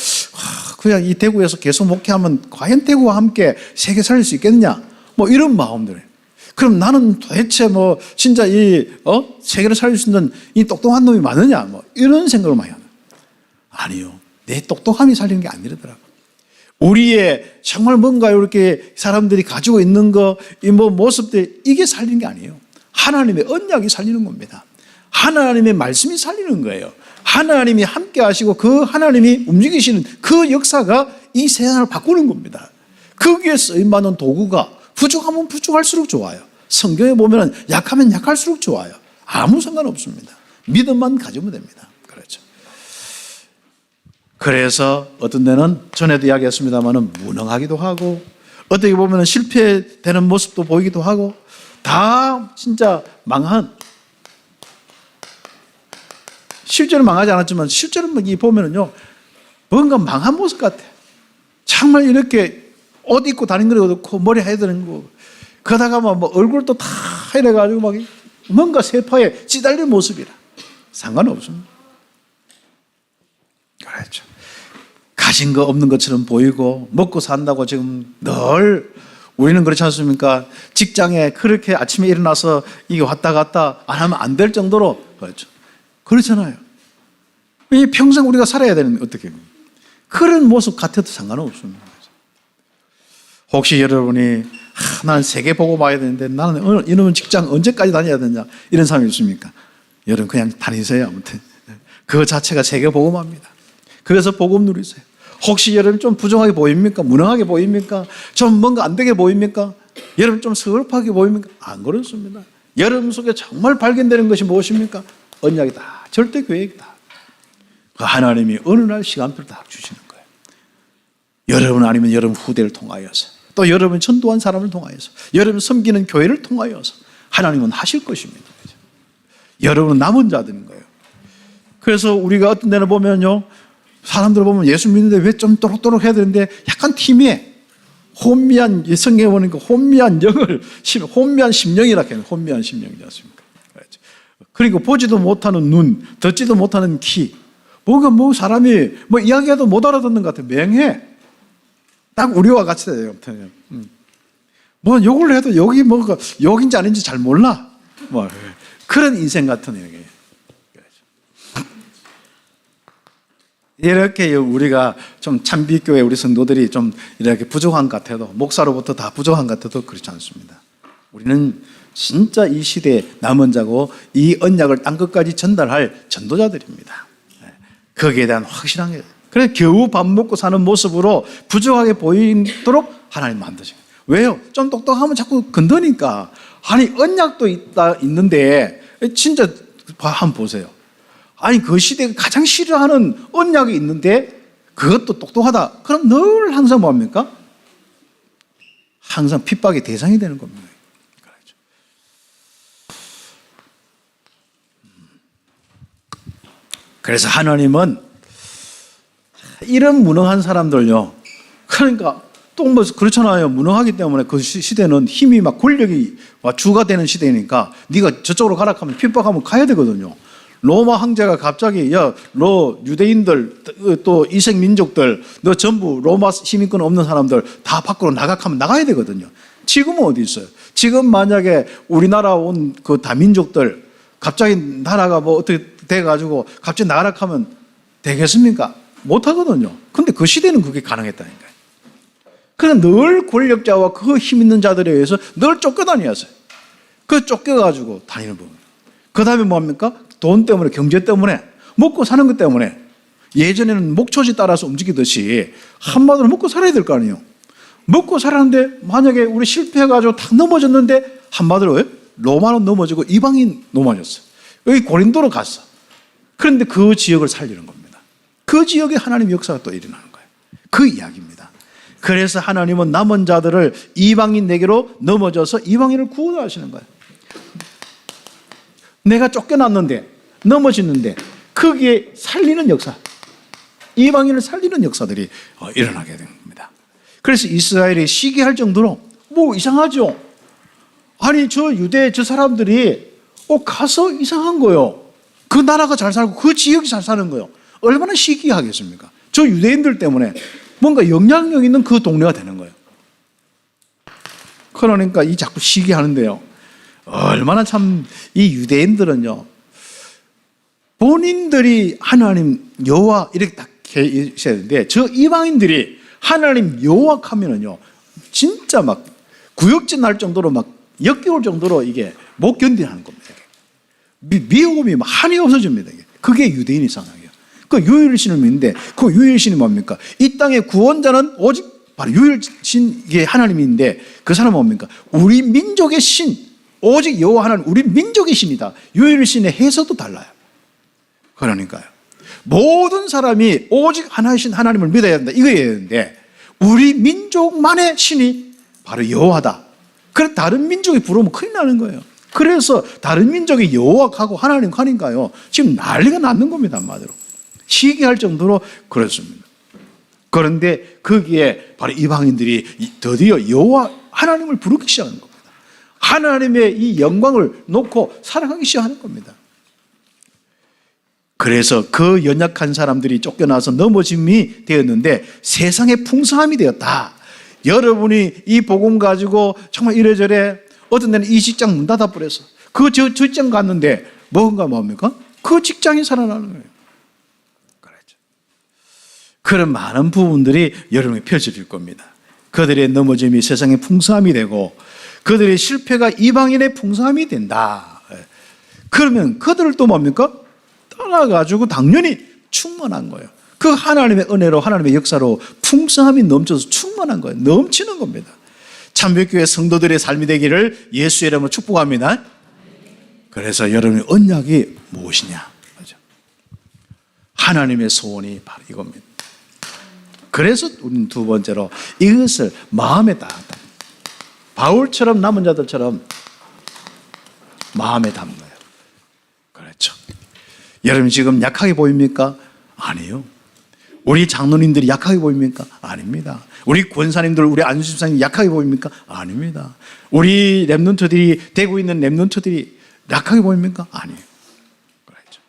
그냥 이 대구에서 계속 목회하면 과연 대구와 함께 세계 살릴 수 있겠느냐? 뭐 이런 마음들이에요. 그럼 나는 도대체 뭐 진짜 세계를 살릴 수 있는 이 똑똑한 놈이 많으냐? 뭐 이런 생각을 많이 하는. 아니요. 내 똑똑함이 살리는 게 아니더라고요. 우리의 정말 뭔가 이렇게 사람들이 가지고 있는 거, 이 뭐 모습들, 이게 살리는 게 아니에요. 하나님의 언약이 살리는 겁니다. 하나님의 말씀이 살리는 거예요. 하나님이 함께 하시고 그 하나님이 움직이시는 그 역사가 이 세상을 바꾸는 겁니다. 거기에 쓰임받는 도구가 부족하면 부족할수록 좋아요. 성경에 보면 약하면 약할수록 좋아요. 아무 상관없습니다. 믿음만 가지면 됩니다. 그렇죠. 그래서 어떤 데는 전에도 이야기했습니다만 무능하기도 하고 어떻게 보면 실패되는 모습도 보이기도 하고 다 진짜 망한 실제로 망하지 않았지만 실제로 보면은요 뭔가 망한 모습 같아. 정말 이렇게 옷 입고 다니는 것도 그렇고 머리 해야 되는 거 그러다가 뭐 얼굴도 다 이래가지고 막 뭔가 세포에 찌달린 모습이라 상관없습니다. 그렇죠. 가진 거 없는 것처럼 보이고 먹고 산다고 지금 늘 우리는 그렇지 않습니까? 직장에 그렇게 아침에 일어나서 이게 왔다 갔다 안 하면 안 될 정도로 그렇죠. 그렇잖아요. 이 평생 우리가 살아야 되는데 어떻게 그런 모습 같아도 상관없습니다. 혹시 여러분이 나는 세계 보고 봐야 되는데 나는 이놈은 직장 언제까지 다녀야 되냐 이런 사람이 있습니까? 여러분 그냥 다니세요. 아무튼 그 자체가 세계 복음합니다. 그래서 복음 누리세요. 혹시 여러분 좀 부정하게 보입니까? 무능하게 보입니까? 좀 뭔가 안 되게 보입니까? 여러분 좀 서글프게 보입니까? 안 그렇습니다. 여러분 속에 정말 발견되는 것이 무엇입니까? 언약이다. 절대 계획이다. 그 하나님이 어느 날 시간표를 다 주시는 거예요. 여러분 아니면 여러분 후대를 통하여서 또 여러분 전도한 사람을 통하여서 여러분 섬기는 교회를 통하여서 하나님은 하실 것입니다. 여러분은 남은 자들인 거예요. 그래서 우리가 어떤 데는 보면요 사람들 보면 예수 믿는데 왜 좀 또록또록 해야 되는데 약간 팀이에 혼미한 성경에 보니까 혼미한 영을 혼미한 심령이라 해요. 혼미한 심령이지 않습니까? 그리고 보지도 못하는 눈, 듣지도 못하는 귀. 뭔가 뭐 사람이 뭐 이야기해도 못 알아듣는 것 같아. 맹해. 딱 우리와 같이 돼요. 뭐 욕을 해도 욕이 뭐가 욕인지 아닌지 잘 몰라. 뭐 그런 인생 같은 얘기예요. 이렇게 우리가 좀 참비교회 우리 성도들이 좀 이렇게 부족한 것 같아도 목사로부터 다 부족한 것 같아도 그렇지 않습니다. 우리는 진짜 이 시대에 남은 자고 이 언약을 땅 끝까지 전달할 전도자들입니다. 거기에 대한 확실한 게 그래서 겨우 밥 먹고 사는 모습으로 부족하게 보이도록 하나님 만드신 거예요. 왜요? 좀 똑똑하면 자꾸 건드니까. 아니 언약도 있는데 진짜 한번 보세요. 아니 그 시대가 가장 싫어하는 언약이 있는데 그것도 똑똑하다. 그럼 늘 항상 뭐합니까? 항상 핍박의 대상이 되는 겁니다. 그래서 하나님은 이런 무능한 사람들요. 그러니까 또 뭐 그렇잖아요. 무능하기 때문에 그 시대는 힘이 막 권력이 주가 되는 시대니까 네가 저쪽으로 가라 하면 핍박하면 가야 되거든요. 로마 황제가 갑자기 너 유대인들 또 이색 민족들 너 전부 로마 시민권 없는 사람들 다 밖으로 나가면 나가야 되거든요. 지금은 어디 있어요? 지금 만약에 우리나라 온 그 다민족들 갑자기 나라가 뭐 어떻게 돼가지고 갑자기 나락하면 되겠습니까? 못하거든요. 근데 그 시대는 그게 가능했다니까요. 그래서 늘 권력자와 그 힘 있는 자들에 의해서 늘 쫓겨다녔어요. 그 쫓겨가지고 다니는 부분. 그 다음에 뭡니까? 돈 때문에, 경제 때문에, 먹고 사는 것 때문에. 예전에는 목초지 따라서 움직이듯이 한마디로 먹고 살아야 될 거 아니에요. 먹고 살았는데 만약에 우리 실패해가지고 탁 넘어졌는데 한마디로 로마로 넘어지고 이방인 넘어졌어요. 여기 고린도로 갔어. 그런데 그 지역을 살리는 겁니다. 그 지역에 하나님의 역사가 또 일어나는 거예요. 그 이야기입니다. 그래서 하나님은 남은 자들을 이방인에게로 넘어져서 이방인을 구원하시는 거예요. 내가 쫓겨났는데 넘어졌는데 거기에 살리는 역사, 이방인을 살리는 역사들이 일어나게 된 겁니다. 그래서 이스라엘이 시기할 정도로 뭐 이상하죠. 아니 저 유대 저 사람들이 가서 이상한 거예요. 그 나라가 잘 살고 그 지역이 잘 사는 거예요. 얼마나 시기하겠습니까? 저 유대인들 때문에 뭔가 영향력 있는 그 동네가 되는 거예요. 그러니까 이 자꾸 시기하는데요. 얼마나 참 이 유대인들은요. 본인들이 하나님 여호와 이렇게 딱 있어야 되는데 저 이방인들이 하나님 여호와 하면은요. 진짜 막 구역질 날 정도로 막 역겨울 정도로 이게 못 견디는 겁니다. 미움이 막 한이 없어집니다. 그게 유대인의 상황이에요. 그 유일신을 믿는데 그 유일신이 뭡니까? 이 땅의 구원자는 오직 바로 유일신 이게 하나님인데 그 사람은 뭡니까? 우리 민족의 신, 오직 여호와 하나님, 우리 민족의 신이다. 유일신의 해석도 달라요. 그러니까요. 모든 사람이 오직 하나이신 하나님을 믿어야 된다. 이거여야 되는데 우리 민족만의 신이 바로 여호와다. 그래 다른 민족이 부르면 큰일 나는 거예요. 그래서 다른 민족이 여호와하고 하나님 하니까요. 지금 난리가 났는 겁니다. 한마디로. 시기할 정도로 그렇습니다. 그런데 거기에 바로 이방인들이 드디어 여호와 하나님을 부르기 시작하는 겁니다. 하나님의 이 영광을 놓고 살아가기 시작하는 겁니다. 그래서 그 연약한 사람들이 쫓겨나서 넘어짐이 되었는데 세상에 풍성함이 되었다. 여러분이 이 복음 가지고 정말 이래저래 어떤 데는 이 직장 문 닫아버렸어. 그 직장 갔는데 뭡니까? 그 직장이 살아나는 거예요. 그렇죠. 그런 많은 부분들이 여러분이 펼쳐질 겁니다. 그들의 넘어짐이 세상의 풍성함이 되고 그들의 실패가 이방인의 풍성함이 된다. 그러면 그들을 또 뭡니까? 따라가지고 당연히 충만한 거예요. 그 하나님의 은혜로 하나님의 역사로 풍성함이 넘쳐서 충만한 거예요. 넘치는 겁니다. 참백교회 성도들의 삶이 되기를 예수의 이름으로 축복합니다. 그래서 여러분의 언약이 무엇이냐? 하나님의 소원이 바로 이겁니다. 그래서 우리는 두 번째로 이것을 마음에 담다. 바울처럼 남은 자들처럼 마음에 담는 거예요. 그렇죠. 여러분 지금 약하게 보입니까? 아니요. 우리 장로님들이 약하게 보입니까? 아닙니다. 우리 권사님들, 우리 안수집사님 약하게 보입니까? 아닙니다. 우리 랩런트들이 되고 있는 랩런트들이 약하게 보입니까? 아니에요. 그렇죠.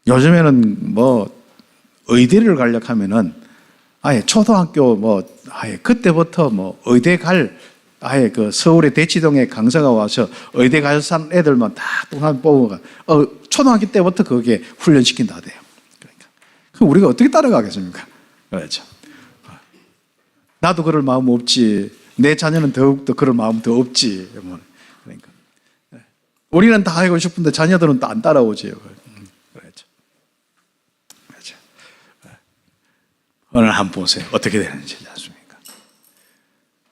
요즘에는 뭐 의대를 가려고 하면은 아예 초등학교 아예 그때부터 의대 갈 아예 그 서울의 대치동에 강사가 와서 의대 갈 산 애들만 다 동안 뽑아가 초등학교 때부터 거기에 훈련시킨다 돼요. 그러니까 그럼 우리가 어떻게 따라가겠습니까? 그렇죠. 나도 그럴 마음 없지. 내 자녀는 더욱더 그럴 마음 더 없지. 그러니까 우리는 다 하고 싶은데 자녀들은 또 안 따라오지요. 그렇죠. 그렇죠. 오늘 한번 보세요. 어떻게 되는지 않습니까?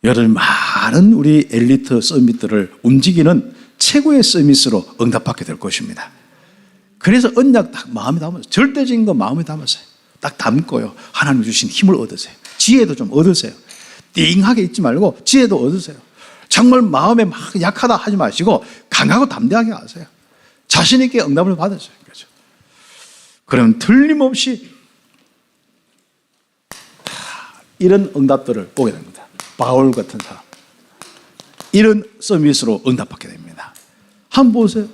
여러분 많은 우리 엘리트 서밋들을 움직이는 최고의 서밋으로 응답받게 될 것입니다. 그래서 언약 딱 마음에 담으세요. 절대적인 거 마음에 담으세요. 딱 담고요. 하나님 주신 힘을 얻으세요. 지혜도 좀 얻으세요. 띵하게 있지 말고 지혜도 얻으세요. 정말 마음에 막 약하다 하지 마시고 강하고 담대하게 하세요. 자신 있게 응답을 받으세요. 그렇죠? 그럼 틀림없이 이런 응답들을 보게 됩니다. 바울 같은 사람. 이런 서밋으로 응답받게 됩니다. 한번 보세요.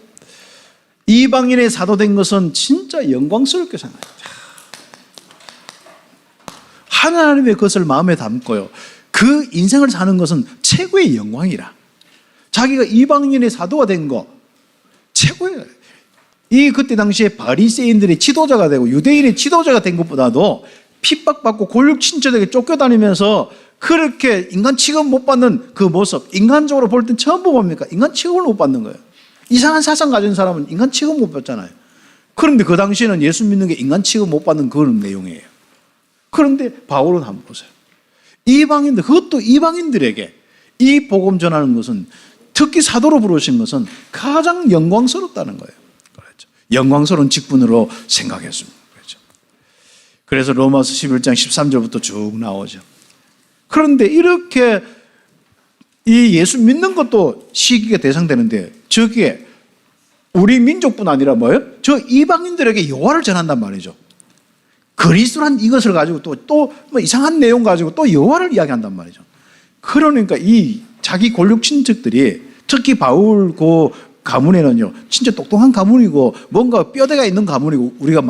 이방인의 사도 된 것은 진짜 영광스럽게 생각합니다. 하나님의 것을 마음에 담고요. 그 인생을 사는 것은 최고의 영광이라. 자기가 이방인의 사도가 된 거 최고예요. 이 그때 당시에 바리새인들의 지도자가 되고 유대인의 지도자가 된 것보다도 핍박받고 골육 친척에게 쫓겨다니면서 그렇게 인간 취급 못 받는 그 모습, 인간적으로 볼 땐 전부 뭡니까? 인간 취급을 못 받는 거예요. 이상한 사상 가진 사람은 인간 취급 못 받잖아요. 그런데 그 당시에는 예수 믿는 게 인간 취급 못 받는 그런 내용이에요. 그런데 바울은 한번 보세요. 이방인들, 그것도 이방인들에게 이 복음 전하는 것은, 특히 사도로 부르신 것은 가장 영광스럽다는 거예요. 그렇죠. 영광스러운 직분으로 생각했습니다. 그렇죠. 그래서 로마서 11장 13절부터 쭉 나오죠. 그런데 이렇게 이 예수 믿는 것도 시기가 대상되는데, 저기에 우리 민족뿐 아니라 뭐예요? 저 이방인들에게 여호와를 전한단 말이죠. 그리스도란 이것을 가지고 또 뭐 이상한 내용 가지고 또 여호와를 이야기한단 말이죠. 그러니까 이 자기 골육 친척들이, 특히 바울 그 가문에는요, 진짜 똑똑한 가문이고 뭔가 뼈대가 있는 가문이고, 우리가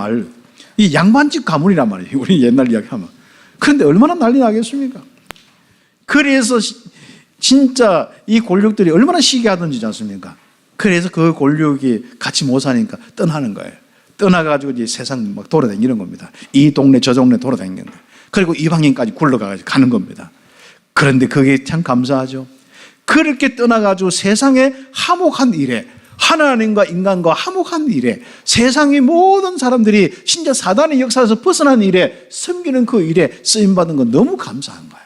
이 양반집 가문이란 말이에요. 우리 옛날 이야기하면. 그런데 얼마나 난리 나겠습니까? 그래서 진짜 이 골육들이 얼마나 시기하던지 않습니까? 그래서 그 골육이 같이 못 사니까 떠나는 거예요. 떠나가지고 이제 세상 막 돌아다니는 겁니다. 이 동네 저 동네 돌아다니는 거예요. 그리고 이방인까지 굴러가가지고 가는 겁니다. 그런데 그게 참 감사하죠. 그렇게 떠나가지고 세상에 화목한 일에, 하나님과 인간과 화목한 일에, 세상의 모든 사람들이 진짜 사단의 역사에서 벗어난 일에, 섬기는 그 일에 쓰임받은 건 너무 감사한 거예요.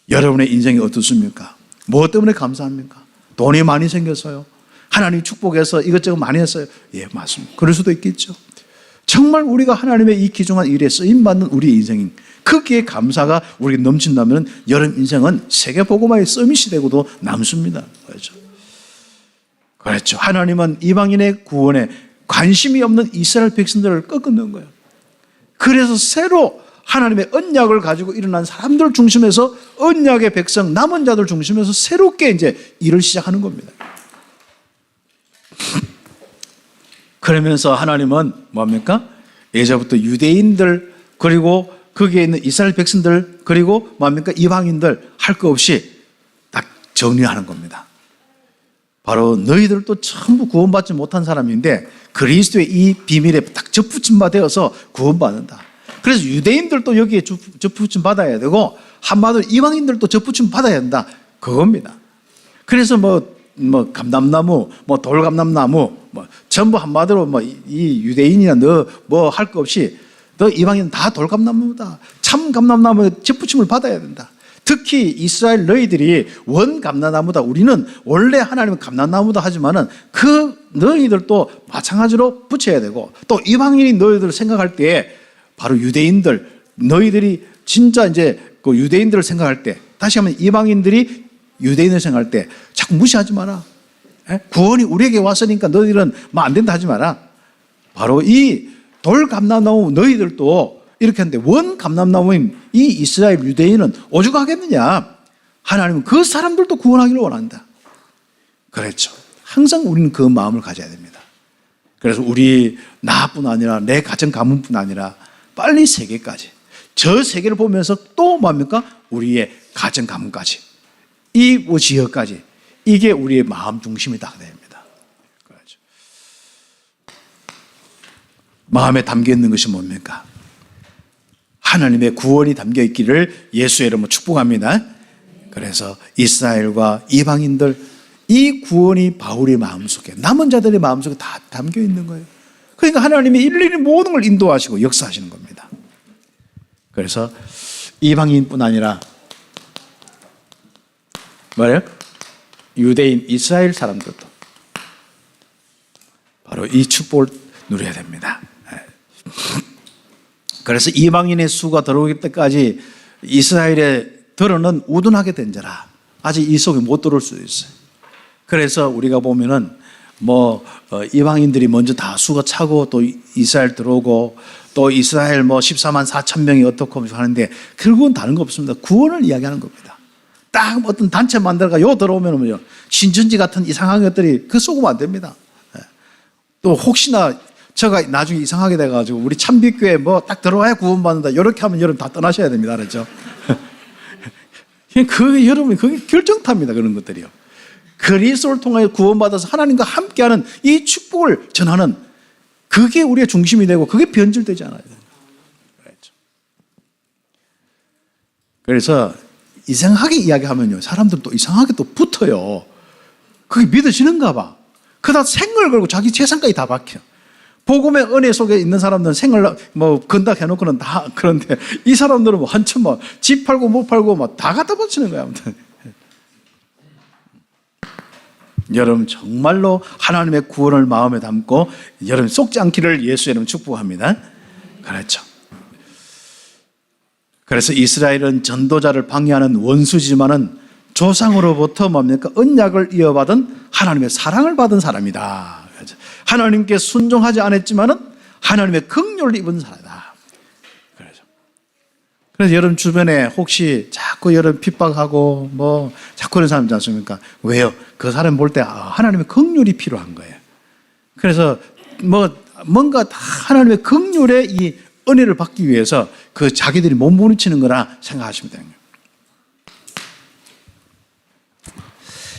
여러분의 인생이 어떻습니까? 뭐 때문에 감사합니까? 돈이 많이 생겼어요? 하나님 축복해서 이것저것 많이 했어요? 예, 맞습니다. 그럴 수도 있겠죠. 정말 우리가 하나님의 이 귀중한 일에 쓰임받는 우리 인생, 거기에 감사가 우리가 넘친다면 여러분 인생은 세계복음화의 서밋이 되고도 남습니다. 그렇죠? 그렇죠. 하나님은 이방인의 구원에 관심이 없는 이스라엘 백성들을 꺾는 거예요. 그래서 새로 하나님의 언약을 가지고 일어난 사람들 중심에서, 언약의 백성, 남은 자들 중심에서 새롭게 이제 일을 시작하는 겁니다. 그러면서 하나님은 뭡니까? 예전부터 유대인들, 그리고 거기에 있는 이스라엘 백성들, 그리고 뭡니까? 이방인들 할 거 없이 딱 정리하는 겁니다. 바로 너희들도 전부 구원받지 못한 사람인데 그리스도의 이 비밀에 딱 접붙임 받아서 구원받는다. 그래서 유대인들도 여기에 접붙임 받아야 되고, 한마디로 이방인들도 접붙임 받아야 된다. 그겁니다. 그래서 감람나무, 돌감람나무, 전부 한마디로 이 유대인이나 너 뭐 할 거 없이 너 이방인 다 돌감나무다. 참 감람나무에 접붙임을 받아야 된다. 특히 이스라엘 너희들이 원 감람나무다. 우리는 원래 하나님은 감람나무다 하지만은 그 너희들도 마찬가지로 붙여야 되고, 또 이방인이 너희들을 생각할 때 바로 유대인들, 너희들이 진짜 이제 그 유대인들을 생각할 때, 다시 하면 이방인들이 유대인을 생각할 때 자꾸 무시하지 마라. 구원이 우리에게 왔으니까 너희들은 뭐 안 된다 하지 마라. 바로 이 돌감람나무 너희들도 이렇게 하는데, 원 감람나무인 이 이스라엘 유대인은 오죽하겠느냐. 하나님은 그 사람들도 구원하기를 원한다. 그렇죠. 항상 우리는 그 마음을 가져야 됩니다. 그래서 우리 나뿐 아니라 내 가정 가문뿐 아니라 빨리 세계까지, 저 세계를 보면서 또 뭡니까? 우리의 가정 가문까지, 이 지역까지, 이게 우리의 마음 중심이 다 됩니다. 그렇죠. 마음에 담겨 있는 것이 뭡니까? 하나님의 구원이 담겨 있기를 예수의 이름으로 축복합니다. 그래서 이스라엘과 이방인들, 이 구원이 바울의 마음속에, 남은 자들의 마음속에 다 담겨 있는 거예요. 그러니까 하나님이 일일이 모든 걸 인도하시고 역사하시는 겁니다. 그래서 이방인뿐 아니라 뭐래요? 유대인, 이스라엘 사람들도 바로 이 축복을 누려야 됩니다. 그래서 이방인의 수가 들어오기 때까지 이스라엘에 들어는 우둔하게 된 자라 아직 이 속에 못 들어올 수도 있어요. 그래서 우리가 보면은 이방인들이 먼저 다 수가 차고 또 이스라엘 들어오고, 또 이스라엘 14만 4천 명이 어떻고 하는데 결국은 다른 거 없습니다. 구원을 이야기하는 겁니다. 딱 어떤 단체 만들어가 요 들어오면 신천지 같은 이상한 것들이 그 속으면 안 됩니다. 또 혹시나 제가 나중에 이상하게 돼가지고 우리 참빛교회 뭐 딱 들어와야 구원받는다. 이렇게 하면 여러분 다 떠나셔야 됩니다. 알았죠? 여러분, 그게 결정타입니다. 그런 것들이요. 그리스도를 통해 구원받아서 하나님과 함께하는 이 축복을 전하는 그게 우리의 중심이 되고 그게 변질되지 않아야 돼요. 그래서 이상하게 이야기하면요, 사람들 또 이상하게 또 붙어요. 그게 믿어지는가 봐. 그러다 생을 걸고 자기 재산까지 다 박혀. 복음의 은혜 속에 있는 사람들은 생을 뭐 건다 해놓고는 다 그런데 이 사람들은 뭐 한참 뭐 집 팔고 못 팔고 막 다 갖다 바치는 거야. 아무튼 여러분 정말로 하나님의 구원을 마음에 담고 여러분 속지 않기를 예수 이름 축복합니다. 그렇죠. 그래서 이스라엘은 전도자를 방해하는 원수지만은 조상으로부터 뭡니까? 언약을 이어받은 하나님의 사랑을 받은 사람이다. 하나님께 순종하지 않았지만은 하나님의 긍휼을 입은 사람이다. 그래서 여러분 주변에 혹시 자꾸 여러분 핍박하고 뭐 자꾸 그런 사람 있지 않습니까? 왜요? 그 사람 볼 때 하나님의 긍휼이 필요한 거예요. 그래서 뭔가 다 하나님의 긍휼의 이 은혜를 받기 위해서 그 자기들이 몸부림치는 거라 생각하시면 되는 거예요.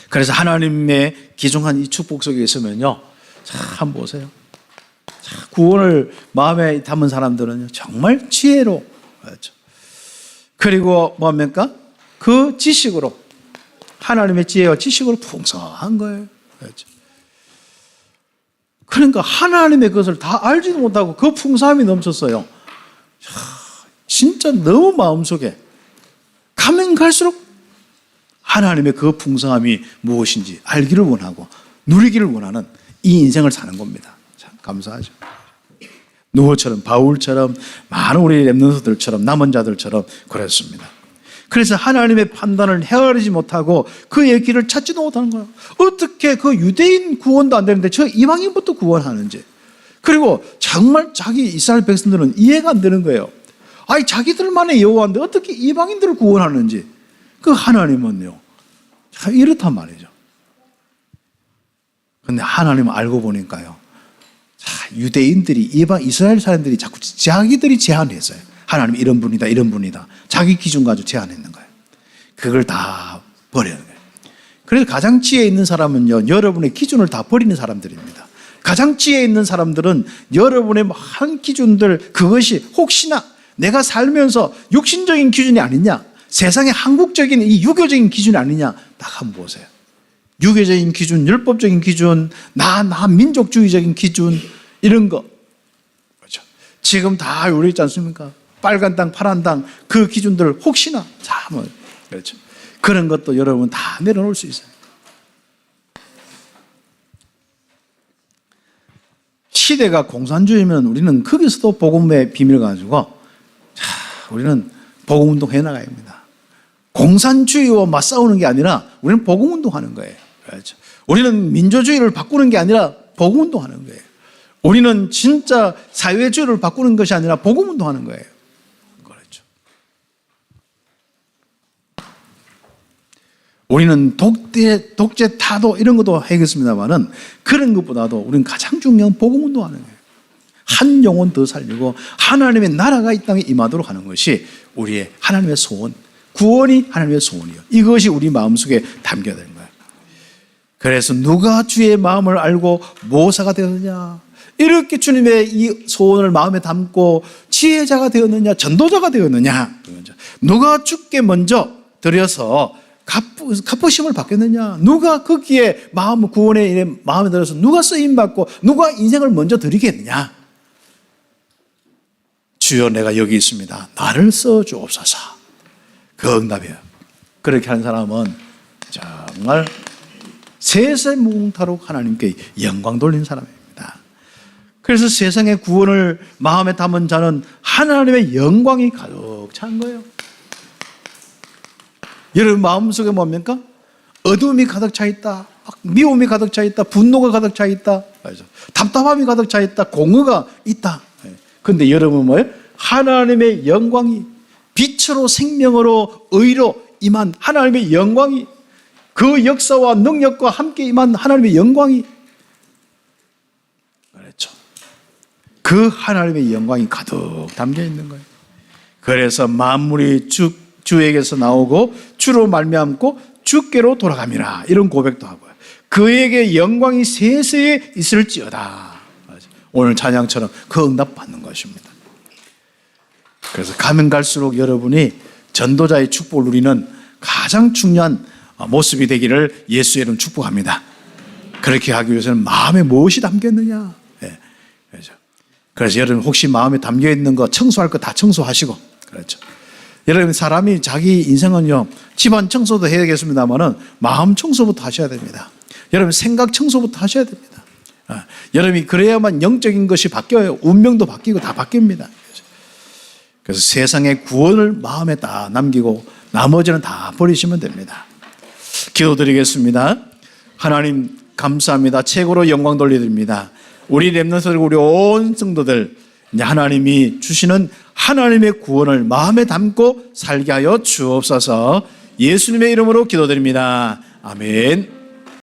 그래서 하나님의 기중한 이 축복 속에 있으면요, 자, 한번 보세요. 자, 구원을 마음에 담은 사람들은요, 정말 지혜로, 그렇죠. 그리고 뭡니까? 그 지식으로, 하나님의 지혜와 지식으로 풍성한 거예요. 그렇죠. 그러니까 하나님의 것을 다 알지도 못하고 그 풍성함이 넘쳤어요. 진짜 너무 마음속에 가면 갈수록 하나님의 그 풍성함이 무엇인지 알기를 원하고 누리기를 원하는 이 인생을 사는 겁니다. 참 감사하죠. 누구처럼 바울처럼 많은 우리 렘넌트들처럼 남은 자들처럼 그랬습니다. 그래서 하나님의 판단을 헤아리지 못하고 그의 길을 찾지도 못하는 거예요. 어떻게 그 유대인 구원도 안 되는데 저 이방인부터 구원하는지. 그리고 정말 자기 이스라엘 백성들은 이해가 안 되는 거예요. 아니 자기들만의 여호와인데 어떻게 이방인들을 구원하는지. 그 하나님은요, 참 이렇단 말이죠. 근데 하나님은 알고 보니까요, 유대인들이 이스라엘 사람들이 자꾸 자기들이 제한했어요. 하나님 이런 분이다 이런 분이다 자기 기준 가지고 제한했는 거예요. 그걸 다 버리는 거예요. 그래서 가장 지혜 있는 사람은요, 여러분의 기준을 다 버리는 사람들입니다. 가장 지혜 있는 사람들은 여러분의 한 기준들, 그것이 혹시나 내가 살면서 육신적인 기준이 아니냐, 세상의 한국적인 이 유교적인 기준이 아니냐, 딱 한번 보세요. 유교적인 기준, 율법적인 기준, 나 민족주의적인 기준, 이런 거. 그렇죠. 지금 다 우리 있지 않습니까? 빨간 땅, 파란 땅, 그 기준들 혹시나, 그렇죠. 그런 것도 여러분 다 내려놓을 수 있어요. 시대가 공산주의면 우리는 거기서도 복음의 비밀을 가지고, 우리는 복음운동 해나가야 합니다. 공산주의와 맞싸우는 게 아니라 우리는 복음운동하는 거예요. 그렇죠. 우리는 민주주의를 바꾸는 게 아니라 복음운동하는 거예요. 우리는 진짜 사회주의를 바꾸는 것이 아니라 복음운동하는 거예요. 그렇죠. 우리는 독재, 타도 이런 것도 하겠습니다만은 그런 것보다도 우리는 가장 중요한 복음운동하는 거예요. 한 영혼 더 살리고 하나님의 나라가 이 땅에 임하도록 하는 것이 우리의 하나님의 소원, 구원이 하나님의 소원이요. 이것이 우리 마음속에 담겨야 되는 거예요. 그래서 누가 주의 마음을 알고 모사가 되었느냐, 이렇게 주님의 이 소원을 마음에 담고 지혜자가 되었느냐, 전도자가 되었느냐, 누가 주께 먼저 드려서 갚으심을 받겠느냐, 누가 거기에 구원의 마음에 들어서 누가 쓰임받고 누가 인생을 먼저 드리겠느냐. 주여 내가 여기 있습니다. 나를 써주옵소서. 그 응답이에요. 그렇게 하는 사람은 정말 세세무궁타로 하나님께 영광 돌린 사람입니다. 그래서 세상의 구원을 마음에 담은 자는 하나님의 영광이 가득 찬 거예요. 여러분 마음속에 뭡니까? 어둠이 가득 차 있다, 미움이 가득 차 있다, 분노가 가득 차 있다, 답답함이 가득 차 있다, 공허가 있다. 그런데 여러분 뭐예요? 하나님의 영광이, 빛으로 생명으로 의로 임한 하나님의 영광이, 그 역사와 능력과 함께 임한 하나님의 영광이, 그렇죠. 그 하나님의 영광이 가득 담겨 있는 거예요. 그래서 만물이 주에게서 나오고 주로 말미암고 주께로 돌아갑니다. 이런 고백도 하고요. 그에게 영광이 세세에 있을지어다. 오늘 찬양처럼 그 응답 받는 것입니다. 그래서 가면 갈수록 여러분이 전도자의 축복을 누리는 가장 중요한 모습이 되기를 예수의 이름 축복합니다. 그렇게 하기 위해서는 마음에 무엇이 담겼느냐. 네. 그래서 여러분 혹시 마음에 담겨 있는 거 청소할 거 다 청소하시고, 그렇죠. 여러분 사람이 자기 인생은요 집안 청소도 해야겠습니다만은 마음 청소부터 하셔야 됩니다. 여러분 생각 청소부터 하셔야 됩니다. 여러분이 그래야만 영적인 것이 바뀌어요. 운명도 바뀌고 다 바뀝니다. 그래서 세상의 구원을 마음에 다 남기고 나머지는 다 버리시면 됩니다. 기도드리겠습니다. 하나님 감사합니다. 최고로 영광 돌려드립니다. 우리 렘넌트들, 우리 온 성도들, 하나님이 주시는 하나님의 구원을 마음에 담고 살게 하여 주옵소서. 예수님의 이름으로 기도드립니다. 아멘.